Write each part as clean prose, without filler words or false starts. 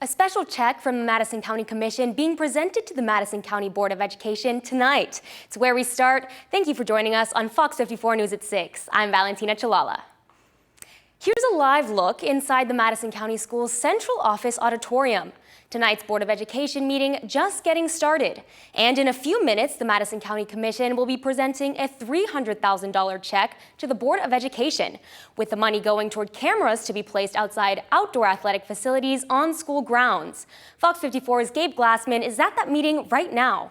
A special check from the Madison County Commission being presented to the Madison County Board of Education tonight. It's where we start. Thank you for joining us on Fox 54 News at 6. I'm Valentina Chalala. Here's a live look inside the Madison County Schools Central Office Auditorium. Tonight's Board of Education meeting just getting started. And in a few minutes, the Madison County Commission will be presenting a $300,000 check to the Board of Education, with the money going toward cameras to be placed outside outdoor athletic facilities on school grounds. Fox 54's Gabe Glassman is at that meeting right now.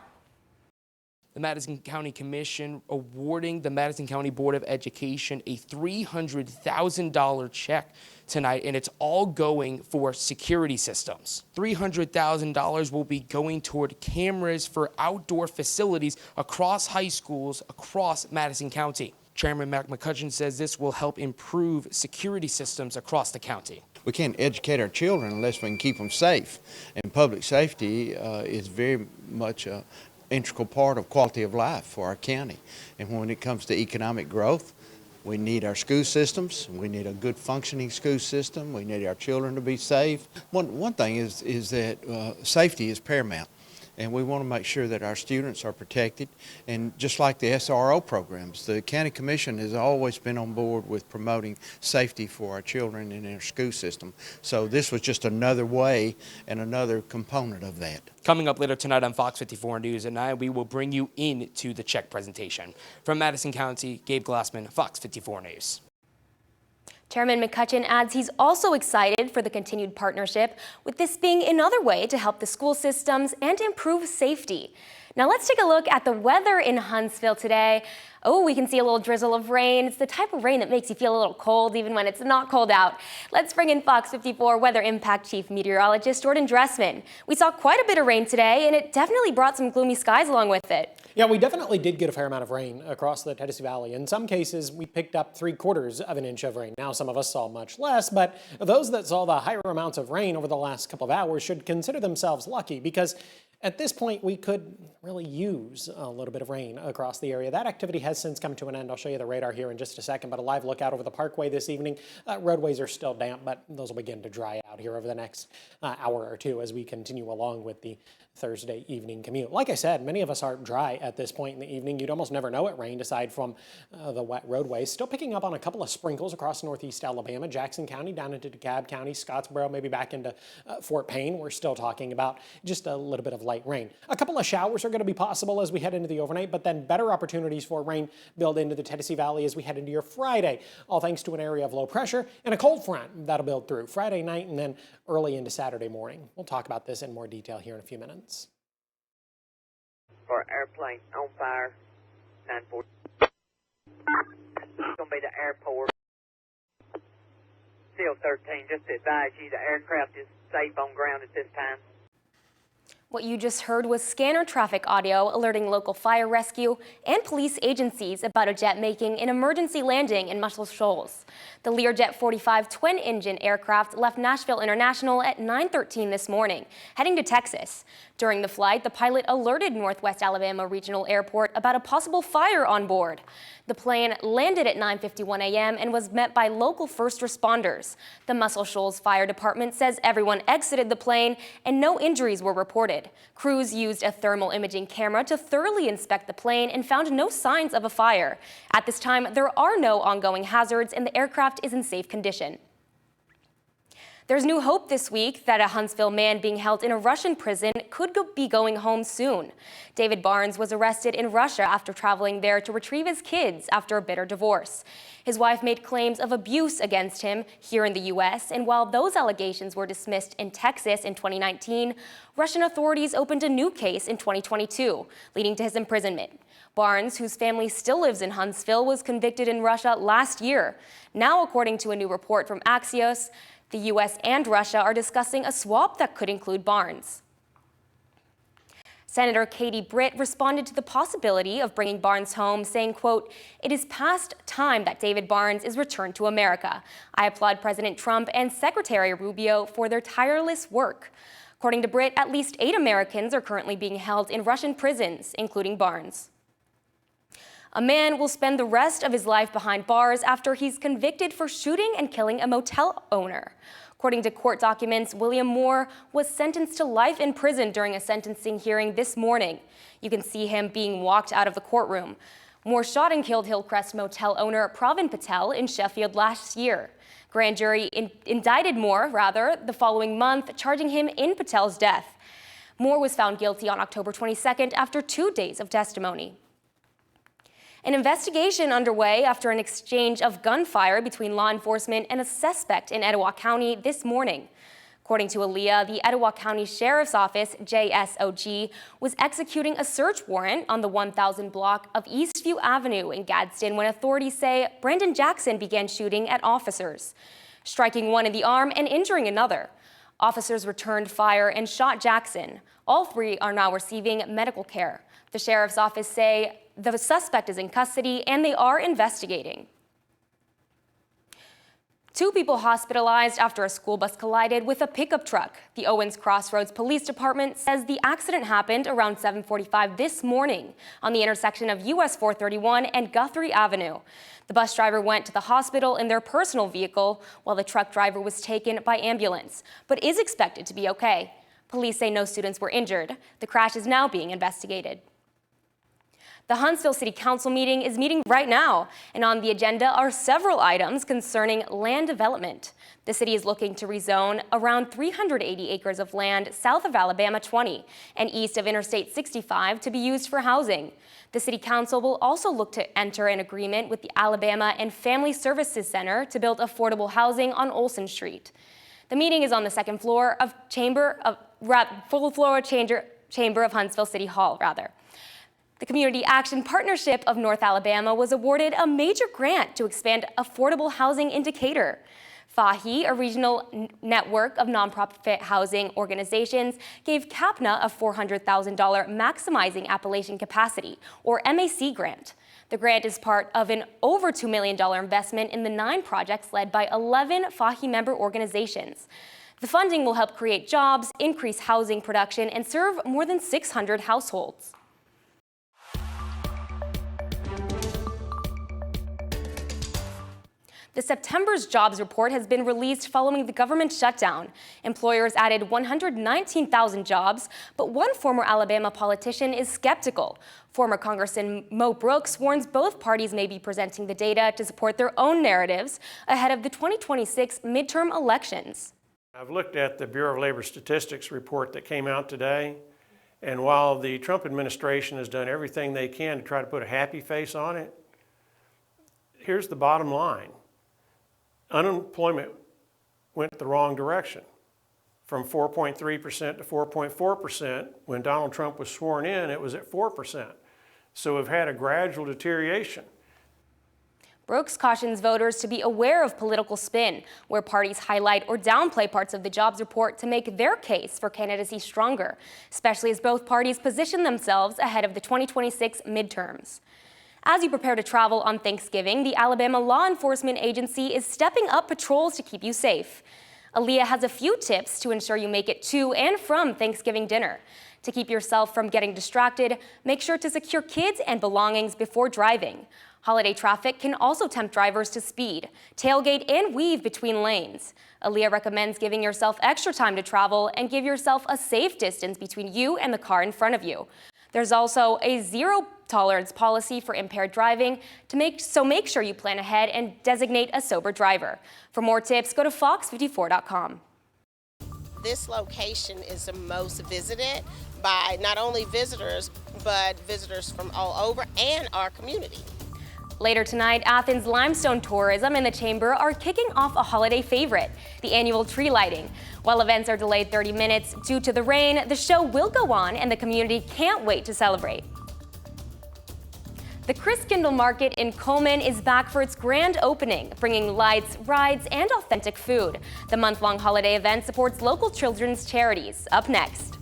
The Madison County Commission awarding the Madison County Board of Education a $300,000 check tonight, and it's all going for security systems. $300,000 will be going toward cameras for outdoor facilities across high schools across Madison County. Chairman Mac McCutcheon says this will help improve security systems across the county. We can't educate our children unless we can keep them safe, and public safety is very much a integral part of quality of life for our county. And when it comes to economic growth, we need our school systems. We need a good functioning school system. We need our children to be safe. One thing is that safety is paramount, and we want to make sure that our students are protected. And just like the SRO programs, the County Commission has always been on board with promoting safety for our children in our school system. So this was just another way and another component of that. Coming up later tonight on Fox 54 News at 9, we will bring you into the check presentation. From Madison County, Gabe Glassman, Fox 54 News. Chairman McCutcheon adds he's also excited for the continued partnership, with this being another way to help the school systems and improve safety. Now let's take a look at the weather in Huntsville today. Oh, we can see a little drizzle of rain. It's the type of rain that makes you feel a little cold even when it's not cold out. Let's bring in Fox 54 Weather Impact Chief Meteorologist Jordan Dressman. We saw quite a bit of rain today, and it definitely brought some gloomy skies along with it. Yeah, we definitely did get a fair amount of rain across the Tennessee Valley. In some cases, we picked up 3/4 of an inch of rain. Now, some of us saw much less, but those that saw the higher amounts of rain over the last couple of hours should consider themselves lucky, because at this point, we could really use a little bit of rain across the area. That activity has since come to an end. I'll show you the radar here in just a second, but a live look out over the Parkway this evening. Roadways are still damp, but those will begin to dry out here over the next hour or two as we continue along with the Thursday evening commute. Like I said, many of us are dry at this point in the evening. You'd almost never know it rained aside from the wet roadways. Still picking up on a couple of sprinkles across northeast Alabama, Jackson County down into DeKalb County, Scottsboro, maybe back into Fort Payne. We're still talking about just a little bit of light rain. A couple of showers are going to be possible as we head into the overnight, but then better opportunities for rain build into the Tennessee Valley as we head into your Friday, all thanks to an area of low pressure and a cold front that'll build through Friday night and then early into Saturday morning. We'll talk about this in more detail here in a few minutes. For airplane on fire, 940. It's going to be the airport. Still 13, just to advise you, the aircraft is safe on ground at this time. What you just heard was scanner traffic audio alerting local fire rescue and police agencies about a jet making an emergency landing in Muscle Shoals. The Learjet 45 twin-engine aircraft left Nashville International at 9:13 this morning, heading to Texas. During the flight, the pilot alerted Northwest Alabama Regional Airport about a possible fire on board. The plane landed at 9:51 a.m. and was met by local first responders. The Muscle Shoals Fire Department says everyone exited the plane and no injuries were reported. Crews used a thermal imaging camera to thoroughly inspect the plane and found no signs of a fire. At this time, there are no ongoing hazards and the aircraft is in safe condition. There's new hope this week that a Huntsville man being held in a Russian prison could be going home soon. David Barnes was arrested in Russia after traveling there to retrieve his kids after a bitter divorce. His wife made claims of abuse against him here in the U.S., and while those allegations were dismissed in Texas in 2019, Russian authorities opened a new case in 2022, leading to his imprisonment. Barnes, whose family still lives in Huntsville, was convicted in Russia last year. Now, according to a new report from Axios, the U.S. and Russia are discussing a swap that could include Barnes. Senator Katie Britt responded to the possibility of bringing Barnes home, saying, quote, "It is past time that David Barnes is returned to America. I applaud President Trump and Secretary Rubio for their tireless work." According to Britt, at least 8 Americans are currently being held in Russian prisons, including Barnes. A man will spend the rest of his life behind bars after he's convicted for shooting and killing a motel owner. According to court documents, William Moore was sentenced to life in prison during a sentencing hearing this morning. You can see him being walked out of the courtroom. Moore shot and killed Hillcrest Motel owner Pravin Patel in Sheffield last year. Grand jury indicted Moore, the following month, charging him in Patel's death. Moore was found guilty on October 22nd after 2 days of testimony. An investigation underway after an exchange of gunfire between law enforcement and a suspect in Etowah County this morning. According to Aaliyah, the Etowah County Sheriff's Office, JSOG, was executing a search warrant on the 1000 block of Eastview Avenue in Gadsden when authorities say Brandon Jackson began shooting at officers, striking one in the arm and injuring another. Officers returned fire and shot Jackson. All three are now receiving medical care. The Sheriff's Office say the suspect is in custody and they are investigating. 2 people hospitalized after a school bus collided with a pickup truck. The Owens Crossroads Police Department says the accident happened around 7:45 this morning on the intersection of US 431 and Guthrie Avenue. The bus driver went to the hospital in their personal vehicle while the truck driver was taken by ambulance, but is expected to be okay. Police say no students were injured. The crash is now being investigated. The Huntsville City Council meeting is meeting right now, and on the agenda are several items concerning land development. The city is looking to rezone around 380 acres of land south of Alabama 20 and east of Interstate 65 to be used for housing. The City Council will also look to enter an agreement with the Alabama and Family Services Center to build affordable housing on Olson Street. The meeting is on the second floor of full floor chamber of Huntsville City Hall, The Community Action Partnership of North Alabama was awarded a major grant to expand affordable housing in Decatur. FAHI, a regional network of nonprofit housing organizations, gave CAPNA a $400,000 Maximizing Appalachian Capacity, or MAC grant. The grant is part of an over $2 million investment in the 9 projects led by 11 FAHI member organizations. The funding will help create jobs, increase housing production, and serve more than 600 households. The September's jobs report has been released following the government shutdown. Employers added 119,000 jobs, but one former Alabama politician is skeptical. Former Congressman Mo Brooks warns both parties may be presenting the data to support their own narratives ahead of the 2026 midterm elections. I've looked at the Bureau of Labor Statistics report that came out today, and while the Trump administration has done everything they can to try to put a happy face on it, here's the bottom line. Unemployment went the wrong direction, from 4.3% to 4.4%. When Donald Trump was sworn in, it was at 4%. So we've had a gradual deterioration. Brooks cautions voters to be aware of political spin, where parties highlight or downplay parts of the jobs report to make their case for candidacy stronger, especially as both parties position themselves ahead of the 2026 midterms. As you prepare to travel on Thanksgiving, the Alabama Law Enforcement Agency is stepping up patrols to keep you safe. Aaliyah has a few tips to ensure you make it to and from Thanksgiving dinner. To keep yourself from getting distracted, make sure to secure kids and belongings before driving. Holiday traffic can also tempt drivers to speed, tailgate, and weave between lanes. Aaliyah recommends giving yourself extra time to travel and give yourself a safe distance between you and the car in front of you. There's also a zero-tolerance policy for impaired driving, so make sure you plan ahead and designate a sober driver. For more tips, go to FOX54.com. This location is the most visited by not only visitors, but visitors from all over and our community. Later tonight, Athens Limestone Tourism and the Chamber are kicking off a holiday favorite, the annual tree lighting. While events are delayed 30 minutes due to the rain, the show will go on and the community can't wait to celebrate. The Christkindl Market in Coleman is back for its grand opening, bringing lights, rides, and authentic food. The month-long holiday event supports local children's charities. Up next.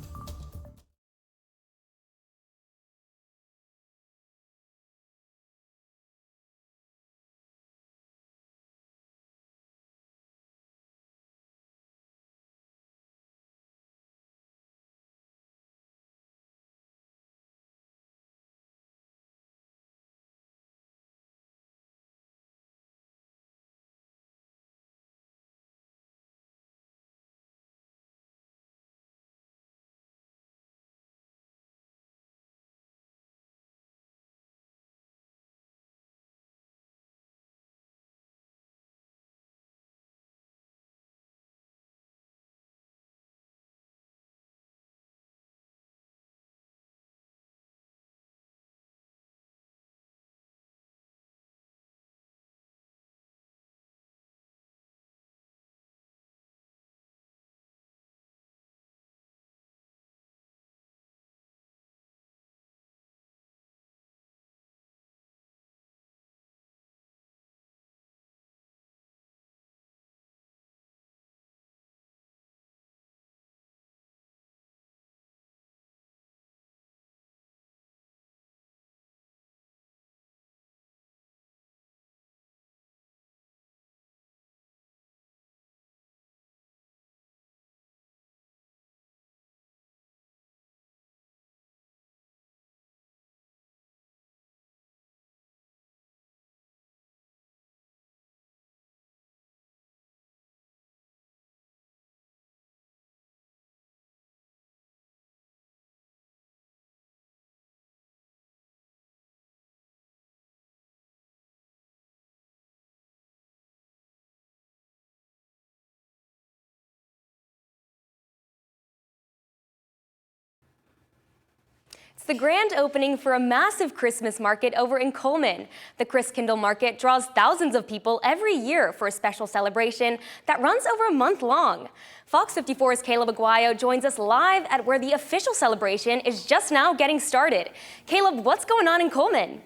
the grand opening for a massive Christmas market over in Coleman. The Christkindl Market draws thousands of people every year for a special celebration that runs over a month long. Fox 54's Caleb Aguayo joins us live at where the official celebration is just now getting started. Caleb, what's going on in Coleman?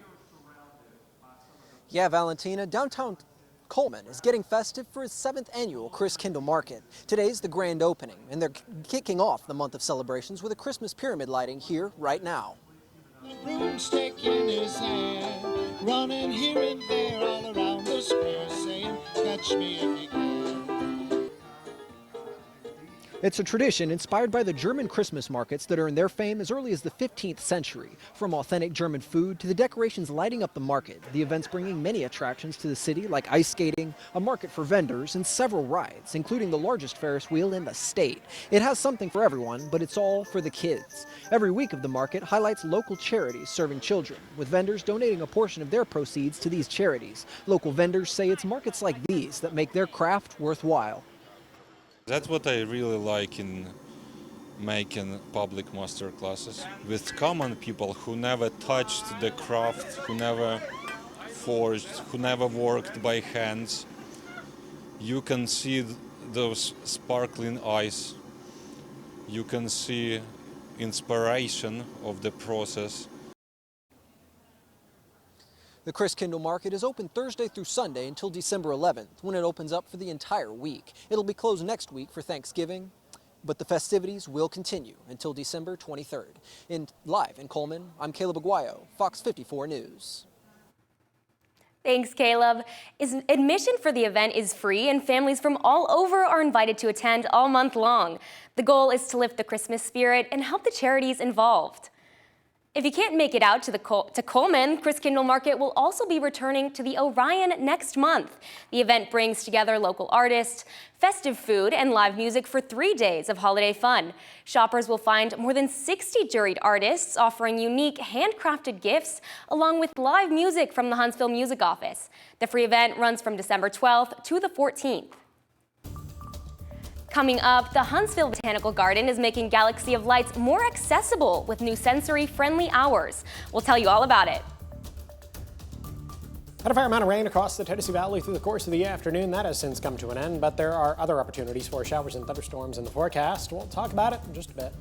Yeah, Valentina, downtown Coleman is getting festive for its 7th annual Christkindl Market. Today's the grand opening, and they're kicking off the month of celebrations with a Christmas pyramid lighting here right now. Broomstick in his hand, running here and there all around the square, saying, "Catch me if you can." It's a tradition inspired by the German Christmas markets that earned their fame as early as the 15th century. From authentic German food to the decorations lighting up the market, the event's bringing many attractions to the city like ice skating, a market for vendors, and several rides, including the largest Ferris wheel in the state. It has something for everyone, but it's all for the kids. Every week of the market highlights local charities serving children, with vendors donating a portion of their proceeds to these charities. Local vendors say it's markets like these that make their craft worthwhile. That's what I really like in making public master classes with common people who never touched the craft, who never forged, who never worked by hands. You can see those sparkling eyes. You can see inspiration of the process. The Christkindl Market is open Thursday through Sunday until December 11th, when it opens up for the entire week. It'll be closed next week for Thanksgiving, but the festivities will continue until December 23rd. Live in Coleman, I'm Caleb Aguayo, Fox 54 News. Thanks, Caleb. Admission for the event is free, and families from all over are invited to attend all month long. The goal is to lift the Christmas spirit and help the charities involved. If you can't make it out to Coleman, Christkindl Market will also be returning to the Orion next month. The event brings together local artists, festive food, and live music for 3 days of holiday fun. Shoppers will find more than 60 juried artists offering unique handcrafted gifts, along with live music from the Huntsville Music Office. The free event runs from December 12th to the 14th. Coming up, the Huntsville Botanical Garden is making Galaxy of Lights more accessible with new sensory-friendly hours. We'll tell you all about it. Had a fair amount of rain across the Tennessee Valley through the course of the afternoon. That has since come to an end, but there are other opportunities for showers and thunderstorms in the forecast. We'll talk about it in just a bit.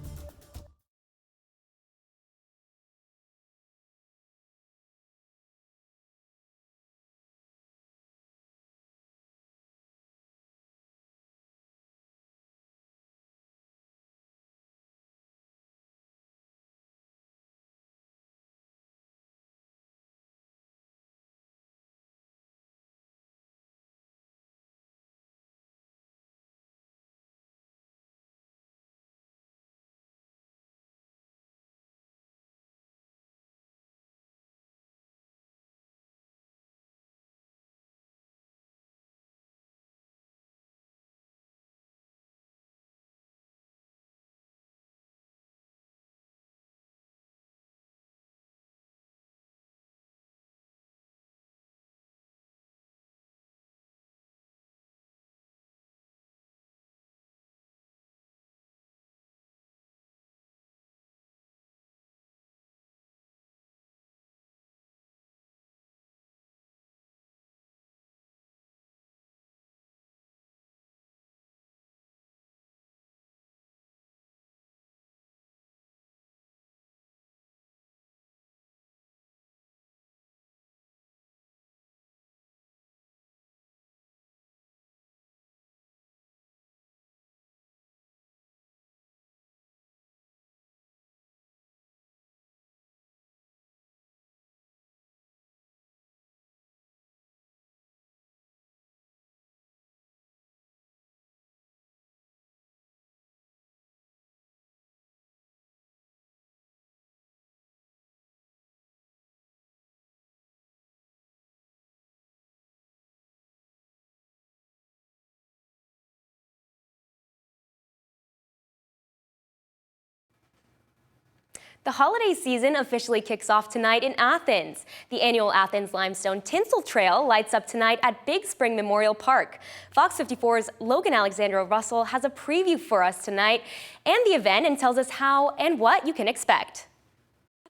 The holiday season officially kicks off tonight in Athens. The annual Athens Limestone Tinsel Trail lights up tonight at Big Spring Memorial Park. Fox 54's Logan Alexandra Russell has a preview for us tonight and the event and tells us how and what you can expect.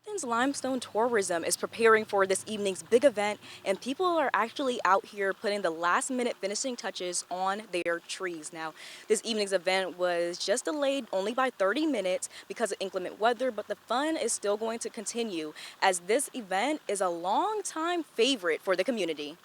Athens Limestone Tourism is preparing for this evening's big event, and people are actually out here putting the last-minute finishing touches on their trees. Now, this evening's event was just delayed only by 30 minutes because of inclement weather, but the fun is still going to continue as this event is a long-time favorite for the community.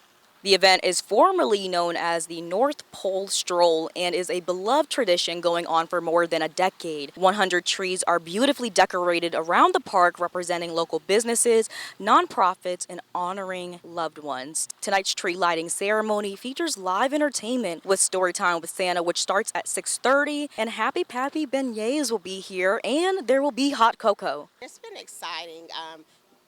The event is formerly known as the North Pole Stroll and is a beloved tradition going on for more than a decade. 100 trees are beautifully decorated around the park, representing local businesses, nonprofits, and honoring loved ones. Tonight's tree lighting ceremony features live entertainment with Storytime with Santa, which starts at 6:30, and Happy Pappy beignets will be here, and there will be hot cocoa. It's been exciting.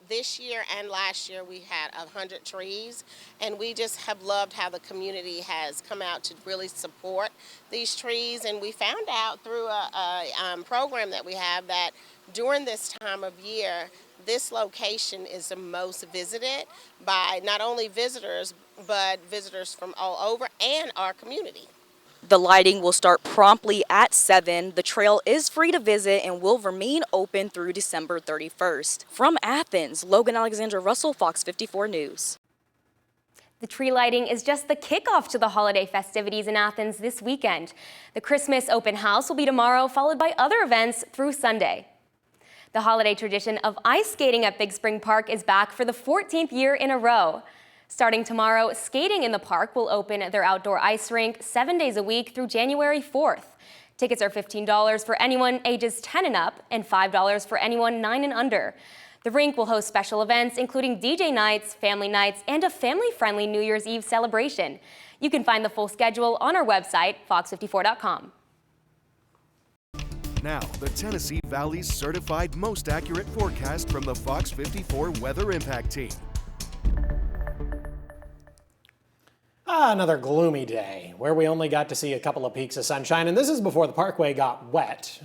This year and last year we had 100 trees, and we just have loved how the community has come out to really support these trees. And we found out through a program that we have that during this time of year, this location is the most visited by not only visitors, but visitors from all over and our community. The lighting will start promptly at 7. The trail is free to visit and will remain open through December 31st. From Athens, Logan Alexandra Russell, Fox 54 News. The tree lighting is just the kickoff to the holiday festivities in Athens this weekend. The Christmas open house will be tomorrow, followed by other events through Sunday. The holiday tradition of ice skating at Big Spring Park is back for the 14th year in a row. Starting tomorrow, skating in the park will open their outdoor ice rink 7 days a week through January 4th. Tickets are $15 for anyone ages 10 and up and $5 for anyone 9 and under. The rink will host special events including DJ nights, family nights, and a family-friendly New Year's Eve celebration. You can find the full schedule on our website, fox54.com. Now, the Tennessee Valley's certified most accurate forecast from the Fox 54 Weather Impact Team. Another gloomy day where we only got to see a couple of peaks of sunshine, and this is before the parkway got wet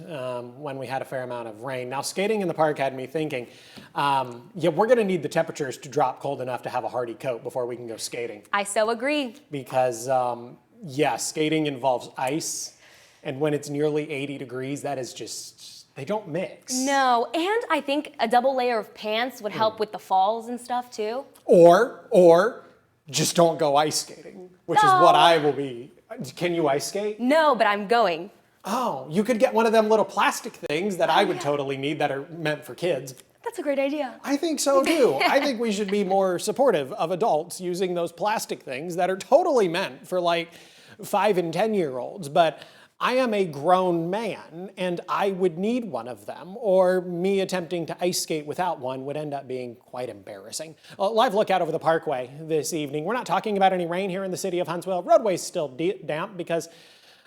when we had a fair amount of rain. Now, skating in the park had me thinking, yeah, we're going to need the temperatures to drop cold enough to have a hardy coat before we can go skating. I so agree. Because, yeah, skating involves ice, and when it's nearly 80 degrees, that is just, they don't mix. No, and I think a double layer of pants would help with the falls and stuff too. Or just don't go ice skating, which is what I will be. Can you ice skate? No, but I'm going. Oh, you could get one of them little plastic things that I would totally need that are meant for kids. That's a great idea. I think so too. I think we should be more supportive of adults using those plastic things that are totally meant for like 5 and 10-year-olds. But I am a grown man, and I would need one of them, or me attempting to ice skate without one would end up being quite embarrassing. A live look out over the parkway this evening. We're not talking about any rain here in the city of Huntsville. Roadway's still damp because,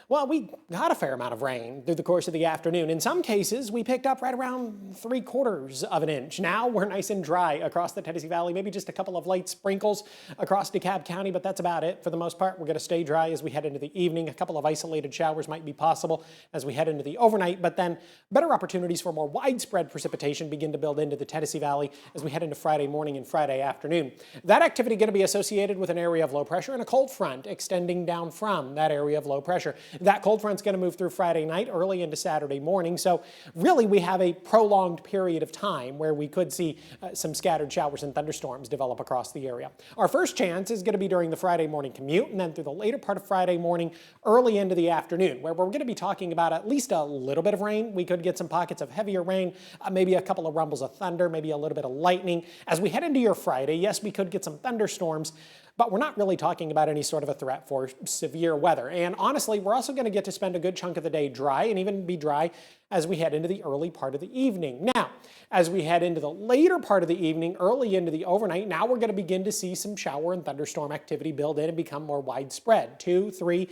well, we got a fair amount of rain through the course of the afternoon. In some cases, we picked up right around 3/4 of an inch. Now we're nice and dry across the Tennessee Valley, maybe just a couple of light sprinkles across DeKalb County, but that's about it. For the most part, we're going to stay dry as we head into the evening. A couple of isolated showers might be possible as we head into the overnight, but then better opportunities for more widespread precipitation begin to build into the Tennessee Valley as we head into Friday morning and Friday afternoon. That activity going to be associated with an area of low pressure and a cold front extending down from that area of low pressure. That cold front's going to move through Friday night, early into Saturday morning. So really we have a prolonged period of time where we could see some scattered showers and thunderstorms develop across the area. Our first chance is going to be during the Friday morning commute and then through the later part of Friday morning, early into the afternoon, where we're going to be talking about at least a little bit of rain. We could get some pockets of heavier rain, maybe a couple of rumbles of thunder, maybe a little bit of lightning. As we head into your Friday, yes, we could get some thunderstorms, but we're not really talking about any sort of a threat for severe weather. And honestly, we're also going to get to spend a good chunk of the day dry and even be dry as we head into the early part of the evening. Now, as we head into the later part of the evening, early into the overnight, now we're going to begin to see some shower and thunderstorm activity build in and become more widespread. 2, 3,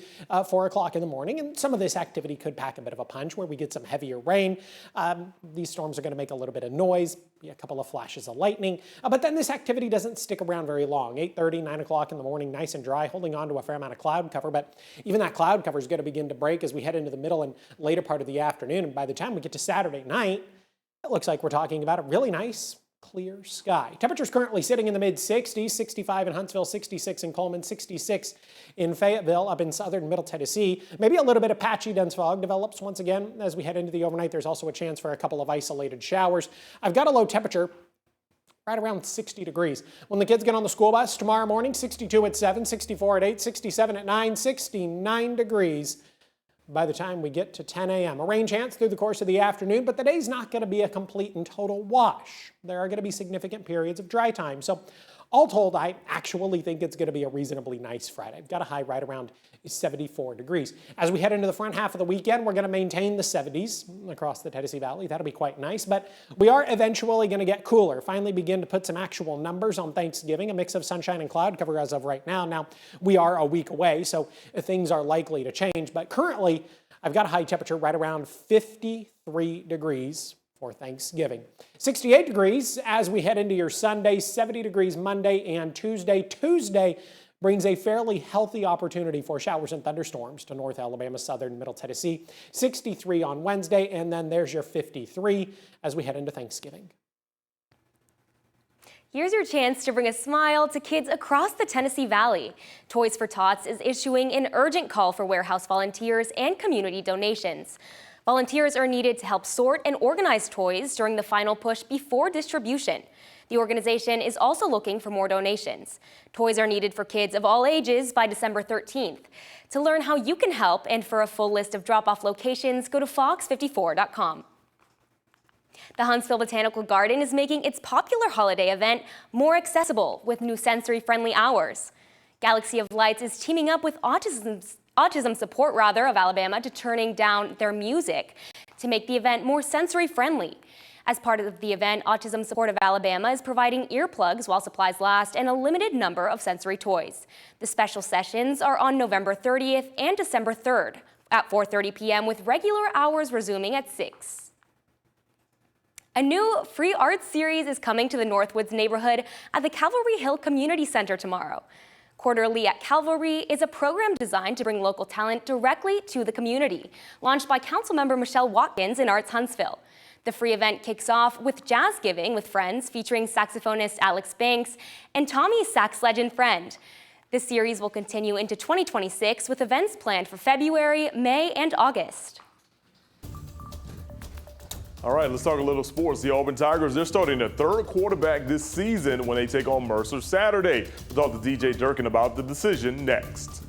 4 o'clock in the morning, and some of this activity could pack a bit of a punch where we get some heavier rain. These storms are going to make a little bit of noise, be a couple of flashes of lightning, but then this activity doesn't stick around very long. 8:30, 9 o'clock in the morning, nice and dry, holding on to a fair amount of cloud cover, but even that cloud cover is going to begin to break as we head into the middle and later part of the afternoon. And by the time we get to Saturday night, it looks like we're talking about a really nice clear sky. Temperatures currently sitting in the mid-60s, 65 in Huntsville, 66 in Coleman, 66 in Fayetteville, up in southern Middle Tennessee. Maybe a little bit of patchy dense fog develops once again as we head into the overnight. There's also a chance for a couple of isolated showers. I've got a low temperature right around 60 degrees. When the kids get on the school bus tomorrow morning, 62 at 7, 64 at 8, 67 at 9, 69 degrees by the time we get to 10 a.m. A rain chance through the course of the afternoon, but the day's not going to be a complete and total wash. There are going to be significant periods of dry time. So all told, I actually think it's going to be a reasonably nice Friday. I've got a high right around 74 degrees. As we head into the front half of the weekend, we're going to maintain the 70s across the Tennessee Valley. That'll be quite nice, but we are eventually going to get cooler, finally begin to put some actual numbers on Thanksgiving, a mix of sunshine and cloud cover as of right now. Now, we are a week away, so things are likely to change, but currently, I've got a high temperature right around 53 degrees for Thanksgiving. 68 degrees as we head into your Sunday, 70 degrees Monday and Tuesday. Tuesday brings a fairly healthy opportunity for showers and thunderstorms to North Alabama, southern Middle Tennessee. 63 on Wednesday, and then there's your 53 as we head into Thanksgiving. Here's your chance to bring a smile to kids across the Tennessee Valley. Toys for Tots is issuing an urgent call for warehouse volunteers and community donations. Volunteers are needed to help sort and organize toys during the final push before distribution. The organization is also looking for more donations. Toys are needed for kids of all ages by December 13th. To learn how you can help and for a full list of drop-off locations, go to FOX54.com. The Huntsville Botanical Garden is making its popular holiday event more accessible with new sensory-friendly hours. Galaxy of Lights is teaming up with Autism Support of Alabama to turning down their music to make the event more sensory-friendly. As part of the event, Autism Support of Alabama is providing earplugs while supplies last and a limited number of sensory toys. The special sessions are on November 30th and December 3rd at 4:30 p.m. with regular hours resuming at 6. A new free art series is coming to the Northwoods neighborhood at the Calvary Hill Community Center tomorrow. Quarterly at Calvary is a program designed to bring local talent directly to the community, launched by Councilmember Michelle Watkins in Arts Huntsville. The free event kicks off with Jazz Giving with Friends featuring saxophonist Alex Banks and Tommy's sax legend friend. This series will continue into 2026 with events planned for February, May, and August. All right, let's talk a little sports. The Auburn Tigers, they're starting their third quarterback this season when they take on Mercer Saturday. We'll talk to DJ Durkin about the decision next.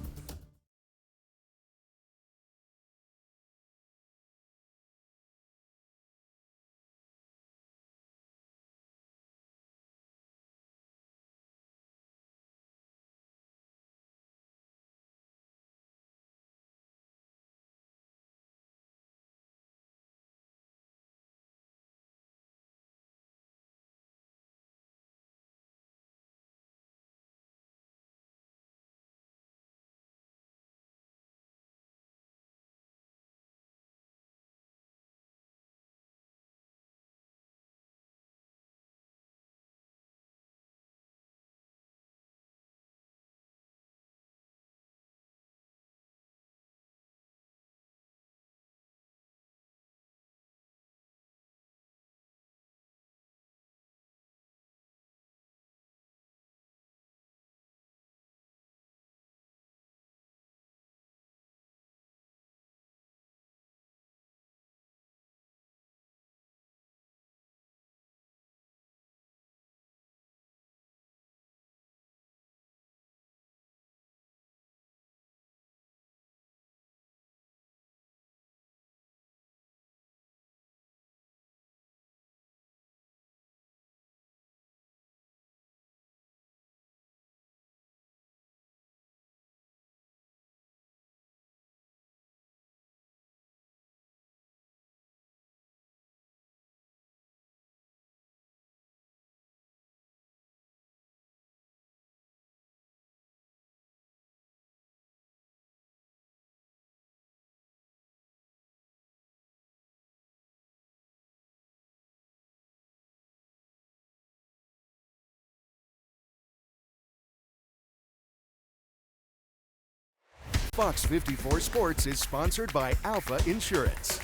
Fox 54 Sports is sponsored by Alpha Insurance.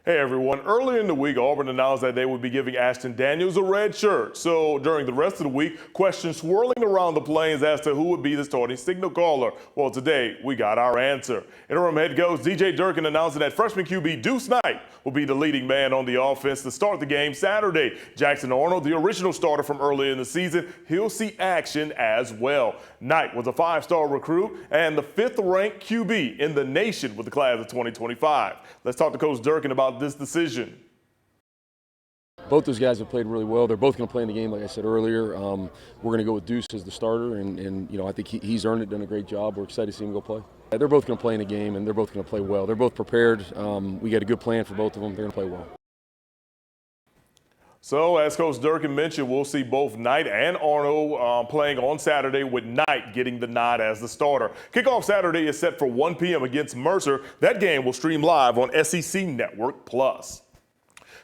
Hey everyone, earlier in the week, Auburn announced that they would be giving Ashton Daniels a red shirt. So during the rest of the week, questions swirling around the Plains as to who would be the starting signal caller. Well, today we got our answer. Interim head coach DJ Durkin announcing that freshman QB Deuce Knight will be the leading man on the offense to start the game Saturday. Jackson Arnold, the original starter from earlier in the season, he'll see action as well. Knight was a 5-star recruit and the 5th-ranked QB in the nation with the class of 2025. Let's talk to Coach Durkin about this decision. Both those guys have played really well. They're both going to play in the game, like I said earlier. We're going to go with Deuce as the starter, and you know, I think he's earned it, done a great job. We're excited to see him go play. They're both going to play in the game, and they're both going to play well. They're both prepared. We got a good plan for both of them. They're going to play well. So, as Coach Durkin mentioned, we'll see both Knight and Arnold playing on Saturday, with Knight getting the nod as the starter. Kickoff Saturday is set for 1 p.m. against Mercer. That game will stream live on SEC Network Plus.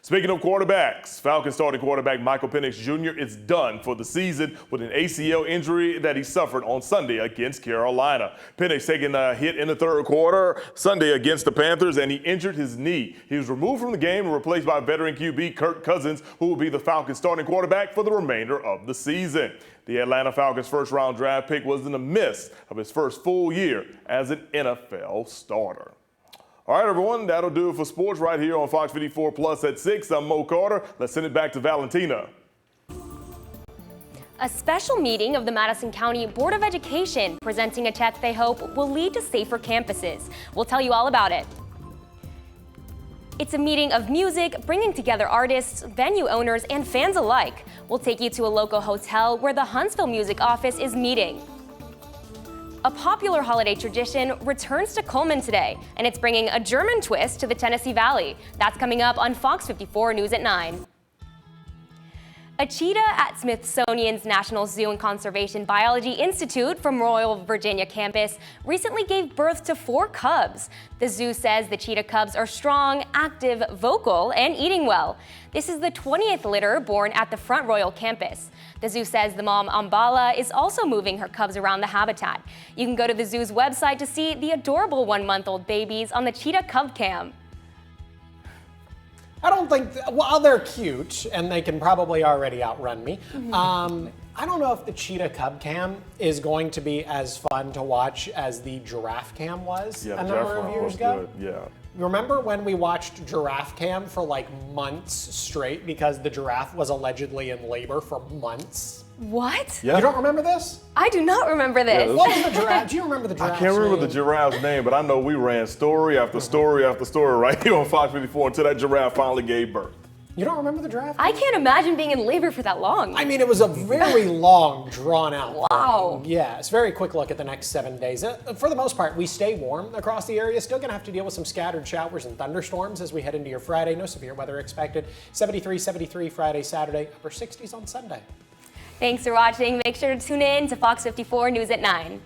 Speaking of quarterbacks, Falcons starting quarterback Michael Penix Jr. is done for the season with an ACL injury that he suffered on Sunday against Carolina. Penix taking a hit in the third quarter Sunday against the Panthers, and he injured his knee. He was removed from the game and replaced by veteran QB Kirk Cousins, who will be the Falcons starting quarterback for the remainder of the season. The Atlanta Falcons first-round draft pick was in the midst of his first full year as an NFL starter. All right, everyone, that'll do it for sports right here on Fox 54 Plus at 6. I'm Mo Carter. Let's send it back to Valentina. A special meeting of the Madison County Board of Education presenting a check they hope will lead to safer campuses. We'll tell you all about it. It's a meeting of music, bringing together artists, venue owners, and fans alike. We'll take you to a local hotel where the Huntsville Music Office is meeting. A popular holiday tradition returns to Coleman today, and it's bringing a German twist to the Tennessee Valley. That's coming up on Fox 54 News at 9. A cheetah at Smithsonian's National Zoo and Conservation Biology Institute from Royal Virginia campus recently gave birth to 4 cubs. The zoo says the cheetah cubs are strong, active, vocal, and eating well. This is the 20th litter born at the Front Royal campus. The zoo says the mom, Ambala, is also moving her cubs around the habitat. You can go to the zoo's website to see the adorable 1-month-old babies on the cheetah cub cam. I don't think, while they're cute, and they can probably already outrun me, I don't know if the cheetah cub cam is going to be as fun to watch as the giraffe cam was a number of years ago. Good. Yeah. Remember when we watched Giraffe Cam for like months straight because the giraffe was allegedly in labor for months? What? Yeah. You don't remember this? I do not remember this. Yeah, What was the giraffe? Do you remember the giraffe? I can't remember the giraffe's name, but I know we ran story after story after story right here on Fox 54 until that giraffe finally gave birth. You don't remember the giraffe? I can't imagine being in labor for that long. I mean, it was a very long, drawn-out Wow. thing. Yeah, it's a very quick look at the next 7 days. For the most part, we stay warm across the area. Still going to have to deal with some scattered showers and thunderstorms as we head into your Friday. No severe weather expected. 73 Friday, Saturday, upper 60s on Sunday. Thanks for watching. Make sure to tune in to Fox 54 News at 9.